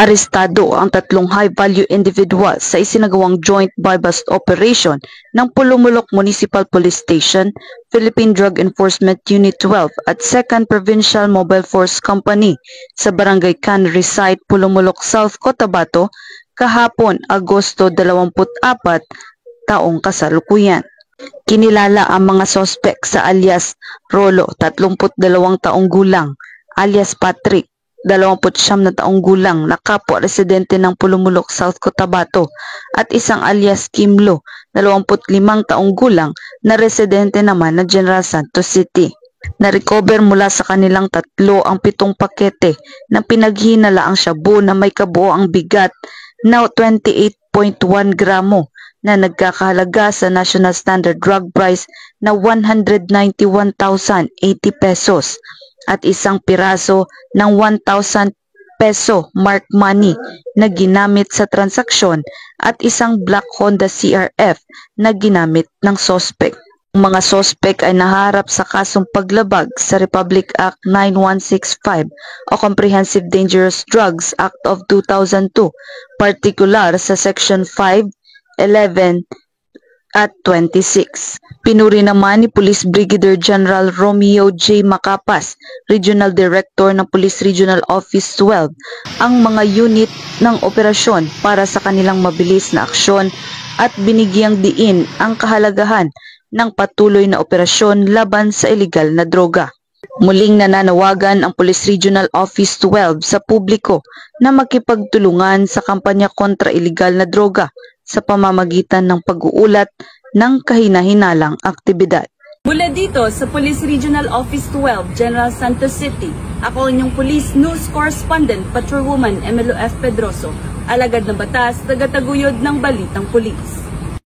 Arestado ang 3 high-value individuals sa isinagawang joint buy-bust operation ng Pulumulok Municipal Police Station, Philippine Drug Enforcement Unit 12 at 2nd Provincial Mobile Force Company sa Barangay Cannery Site, Pulumulok South, Cotabato, kahapon Agosto 24, taong kasalukuyan. Kinilala ang mga sospek sa alias Rolo, 32 taong gulang, alias Patrick, 29 na taong gulang na kapwa residente ng Pulumulok South, Cotabato, at isang alias Kimlo, 25 taong gulang na residente naman ng General Santos City. Na-recover mula sa kanilang tatlo ang 7 pakete na pinaghinalaang shabu na may kabuoang bigat na 28.1 gramo na nagkakahalaga sa National Standard Drug Price na 191,080 pesos. At isang piraso ng 1,000 peso mark money na ginamit sa transaksyon at isang black Honda CRF na ginamit ng sospek. Ang mga sospek ay naharap sa kasong paglabag sa Republic Act 9165 o Comprehensive Dangerous Drugs Act of 2002, partikular sa Section 5, 11, at 26. Pinuri naman ni Police Brigadier General Romeo J. Macapas, Regional Director ng Police Regional Office 12, ang mga unit ng operasyon para sa kanilang mabilis na aksyon at binigyang diin ang kahalagahan ng patuloy na operasyon laban sa ilegal na droga. Muling nananawagan ang Police Regional Office 12 sa publiko na makipagtulungan sa kampanya kontra ilegal na droga sa pamamagitan ng pag-uulat ng kahina-hinalang aktibidad. Mula dito sa Police Regional Office 12, General Santos City, ako inyong Police News Correspondent, Patrolwoman Emelo F. Pedroso, alagad ng batas, tagataguyod ng Balitang Pulis.